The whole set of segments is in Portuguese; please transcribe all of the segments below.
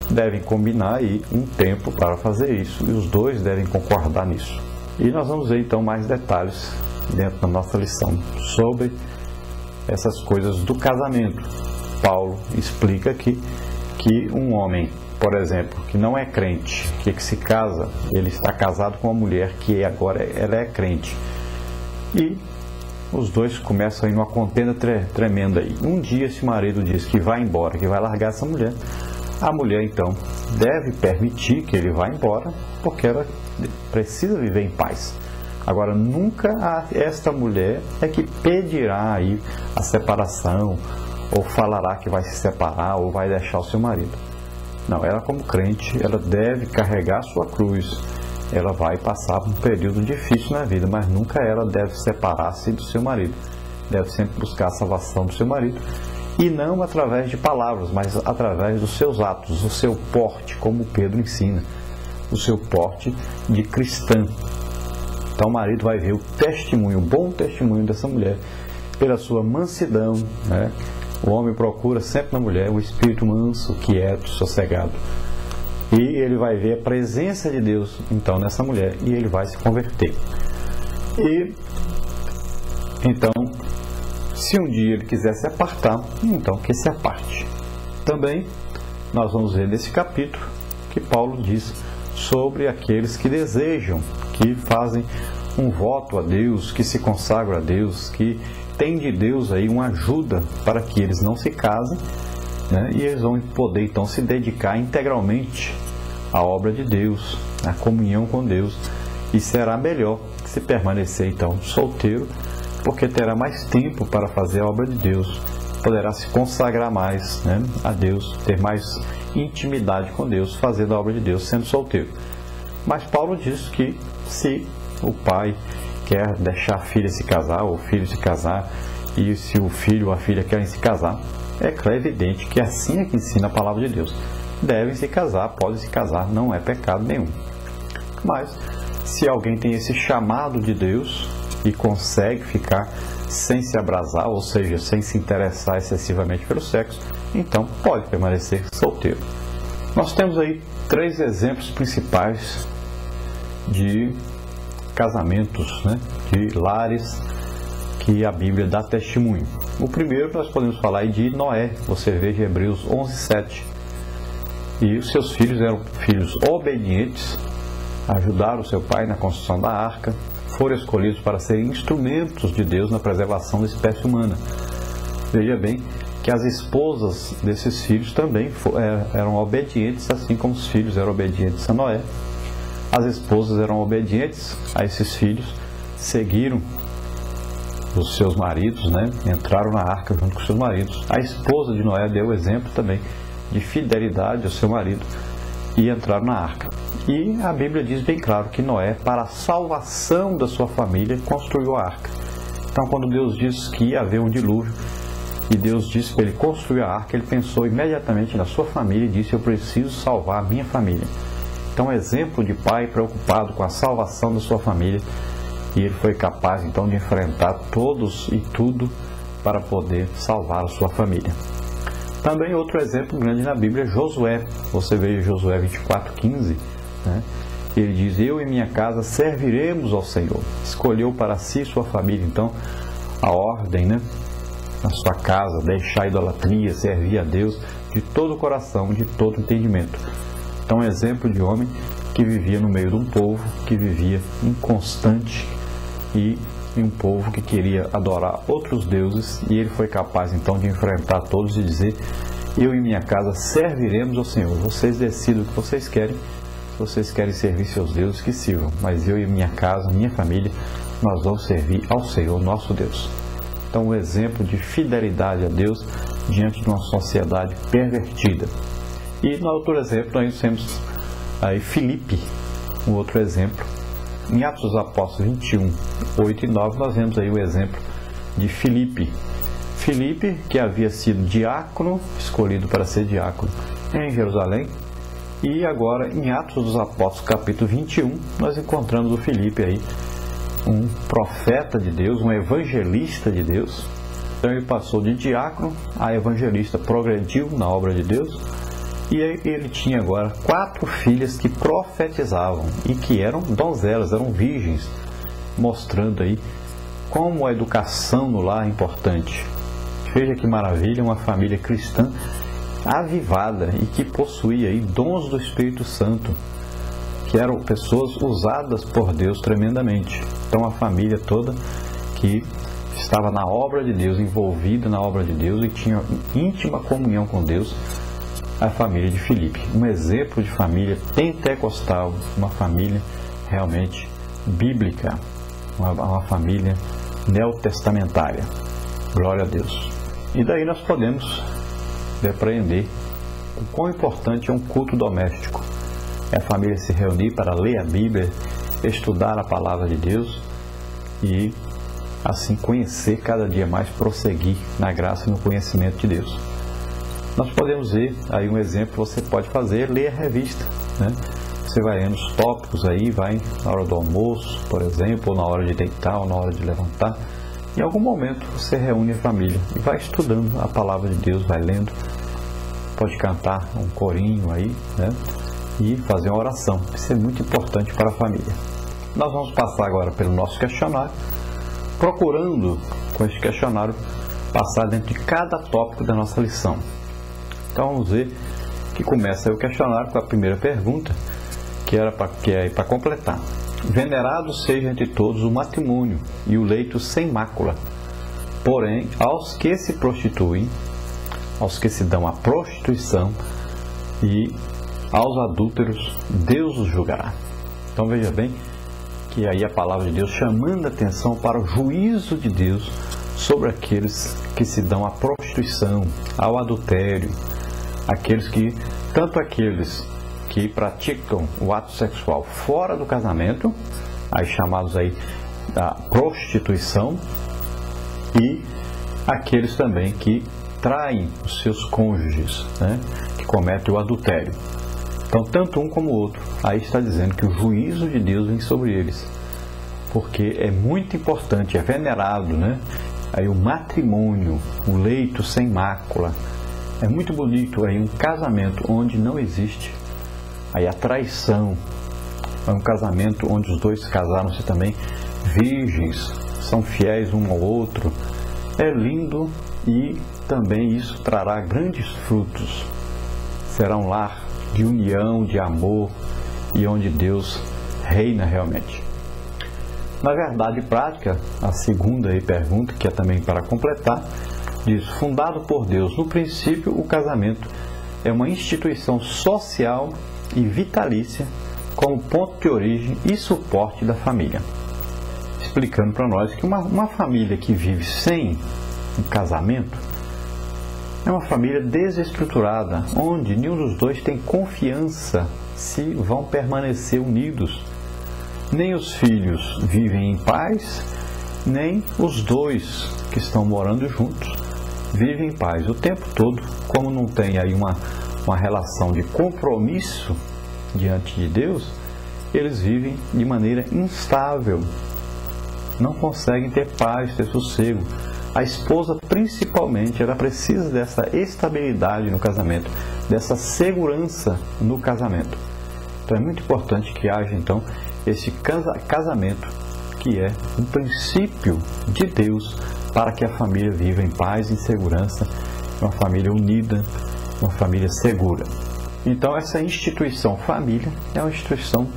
devem combinar aí um tempo para fazer isso e os dois devem concordar nisso. E nós vamos ver então mais detalhes dentro da nossa lição sobre essas coisas do casamento. Paulo explica aqui que um homem, por exemplo, que não é crente, que se casa, ele está casado com uma mulher que agora ela é crente. E os dois começam aí numa contenda tremenda aí. Um dia esse marido diz que vai embora, que vai largar essa mulher. A mulher então deve permitir que ele vá embora, porque ela precisa viver em paz. Agora, nunca esta mulher é que pedirá aí a separação, ou falará que vai se separar, ou vai deixar o seu marido. Não, ela como crente, ela deve carregar a sua cruz. Ela vai passar por um período difícil na vida, mas nunca ela deve separar-se do seu marido. Deve sempre buscar a salvação do seu marido, e não através de palavras, mas através dos seus atos, o seu porte, como Pedro ensina, o seu porte de cristã. Então o marido vai ver o testemunho, o bom testemunho dessa mulher, pela sua mansidão, né? O homem procura sempre na mulher o espírito manso, quieto, sossegado. E ele vai ver a presença de Deus, então, nessa mulher, e ele vai se converter. E, então, se um dia ele quiser se apartar, então que se aparte. Também, nós vamos ver nesse capítulo que Paulo diz sobre aqueles que desejam, que fazem um voto a Deus, que se consagram a Deus, que tem de Deus aí uma ajuda para que eles não se casem, né? E eles vão poder então se dedicar integralmente à obra de Deus, à comunhão com Deus, e será melhor se permanecer então solteiro, porque terá mais tempo para fazer a obra de Deus, poderá se consagrar mais, né, a Deus, ter mais intimidade com Deus, fazendo a obra de Deus sendo solteiro. Mas Paulo diz que se o pai quer deixar a filha se casar, ou o filho se casar, e se o filho ou a filha querem se casar, é evidente que assim é que ensina a palavra de Deus. Devem se casar, podem se casar, não é pecado nenhum. Mas, se alguém tem esse chamado de Deus e consegue ficar sem se abrasar, ou seja, sem se interessar excessivamente pelo sexo, então pode permanecer solteiro. Nós temos aí 3 exemplos principais de casamentos, né, de lares que a Bíblia dá testemunho. O primeiro nós podemos falar de Noé, você veja Hebreus 11:7. E os seus filhos eram filhos obedientes, ajudaram o seu pai na construção da arca, foram escolhidos para serem instrumentos de Deus na preservação da espécie humana. Veja bem que as esposas desses filhos também eram obedientes, assim como os filhos eram obedientes a Noé. As esposas eram obedientes a esses filhos, seguiram os seus maridos, né? Entraram na arca junto com os seus maridos. A esposa de Noé deu exemplo também de fidelidade ao seu marido e entraram na arca. E a Bíblia diz bem claro que Noé, para a salvação da sua família, construiu a arca. Então, quando Deus disse que ia haver um dilúvio, e Deus disse para ele construir a arca, ele pensou imediatamente na sua família e disse: eu preciso salvar a minha família. Então, exemplo de pai preocupado com a salvação da sua família, e ele foi capaz então de enfrentar todos e tudo para poder salvar a sua família. Também outro exemplo grande na Bíblia é Josué. Você vê Josué 24:15, né? Ele diz: eu e minha casa serviremos ao Senhor. Escolheu para si e sua família então a ordem, né, na sua casa, deixar a idolatria, servir a Deus de todo o coração, de todo o entendimento. Então, exemplo de homem que vivia no meio de um povo que vivia inconstante e um povo que queria adorar outros deuses, e ele foi capaz então de enfrentar todos e dizer: eu e minha casa serviremos ao Senhor. Vocês decidam o que vocês querem. Se vocês querem servir seus deuses, que sirvam, mas eu e minha casa, minha família, nós vamos servir ao Senhor nosso Deus. Então, um exemplo de fidelidade a Deus diante de uma sociedade pervertida. E no outro exemplo nós temos aí Filipe, um outro exemplo. Em Atos dos Apóstolos 21, 8 e 9, nós vemos aí o exemplo de Filipe. Filipe, que havia sido diácono, escolhido para ser diácono em Jerusalém. E agora, em Atos dos Apóstolos, capítulo 21, nós encontramos o Filipe aí, um profeta de Deus, um evangelista de Deus. Então ele passou de diácono a evangelista, progrediu na obra de Deus. E ele tinha agora 4 filhas que profetizavam e que eram donzelas, eram virgens, mostrando aí como a educação no lar é importante. Veja que maravilha, uma família cristã avivada e que possuía aí dons do Espírito Santo, que eram pessoas usadas por Deus tremendamente. Então a família toda que estava na obra de Deus, envolvida na obra de Deus e tinha íntima comunhão com Deus, a família de Filipe. Um exemplo de família pentecostal, uma família realmente bíblica, uma família neotestamentária. Glória a Deus. E daí nós podemos depreender o quão importante é um culto doméstico. É a família se reunir para ler a Bíblia, estudar a palavra de Deus e assim conhecer cada dia mais, prosseguir na graça e no conhecimento de Deus. Nós podemos ver aí um exemplo que você pode fazer, ler a revista, né? Você vai lendo os tópicos aí, vai na hora do almoço, por exemplo, ou na hora de deitar, ou na hora de levantar. Em algum momento você reúne a família e vai estudando a palavra de Deus, vai lendo, pode cantar um corinho aí, né? E fazer uma oração. Isso é muito importante para a família. Nós vamos passar agora pelo nosso questionário, procurando com este questionário passar dentro de cada tópico da nossa lição. Então vamos ver que começa aí o questionário com a primeira pergunta, que é para completar. Venerado seja entre todos o matrimônio e o leito sem mácula. Porém, aos que se prostituem, aos que se dão à prostituição e aos adúlteros, Deus os julgará. Então veja bem que aí a palavra de Deus chamando a atenção para o juízo de Deus sobre aqueles que se dão à prostituição, ao adultério, tanto aqueles que praticam o ato sexual fora do casamento, aí chamados aí da prostituição, e aqueles também que traem os seus cônjuges, né, que cometem o adultério. Então, tanto um como o outro, aí está dizendo que o juízo de Deus vem sobre eles, porque é muito importante, é venerado, né? Aí o matrimônio, o leito sem mácula, é muito bonito aí um casamento onde não existe aí a traição, é um casamento onde os dois casaram-se também virgens, são fiéis um ao outro, é lindo e também isso trará grandes frutos, será um lar de união, de amor e onde Deus reina realmente. Na verdade prática, a segunda aí pergunta, que é também para completar, diz: fundado por Deus, no princípio o casamento é uma instituição social e vitalícia como ponto de origem e suporte da família. Explicando para nós que uma família que vive sem um casamento é uma família desestruturada, onde nenhum dos dois tem confiança se vão permanecer unidos. Nem os filhos vivem em paz, nem os dois que estão morando juntos vivem em paz. O tempo todo, como não tem aí uma relação de compromisso diante de Deus, eles vivem de maneira instável, não conseguem ter paz, ter sossego. A esposa, principalmente, ela precisa dessa estabilidade no casamento, dessa segurança no casamento. Então é muito importante que haja, então, esse casamento, que é um princípio de Deus para que a família viva em paz e segurança, uma família unida, uma família segura. Então essa instituição família é uma instituição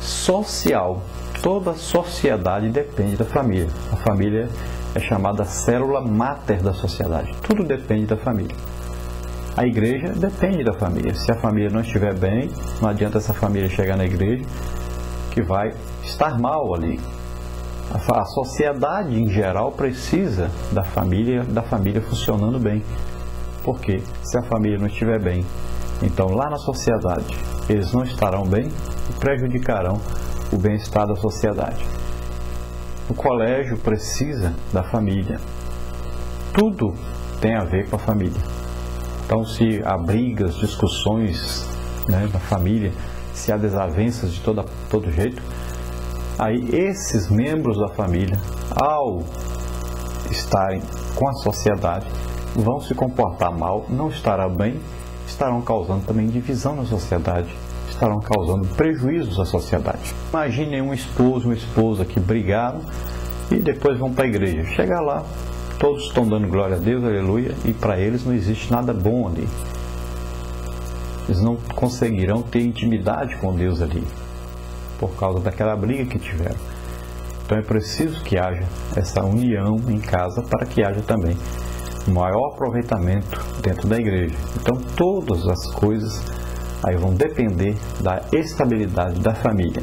social. Toda a sociedade depende da família. A família é chamada célula máter da sociedade. Tudo depende da família. A igreja depende da família. Se a família não estiver bem, não adianta essa família chegar na igreja, que vai estar mal ali. A sociedade em geral precisa da família funcionando bem. Porque se a família não estiver bem, então lá na sociedade eles não estarão bem e prejudicarão o bem-estar da sociedade. O colégio precisa da família. Tudo tem a ver com a família. Então, se há brigas, discussões, né, na família, se há desavenças de todo jeito, aí esses membros da família, ao estarem com a sociedade, vão se comportar mal, não estarão estarão causando também divisão na sociedade, estarão causando prejuízos à sociedade. Imaginem um esposo e uma esposa que brigaram e depois vão para a igreja. Chega lá, todos estão dando glória a Deus, aleluia, e para eles não existe nada bom ali. Eles não conseguirão ter intimidade com Deus ali, por causa daquela briga que tiveram. Então é preciso que haja essa união em casa para que haja também um maior aproveitamento dentro da igreja. Então todas as coisas aí vão depender da estabilidade da família.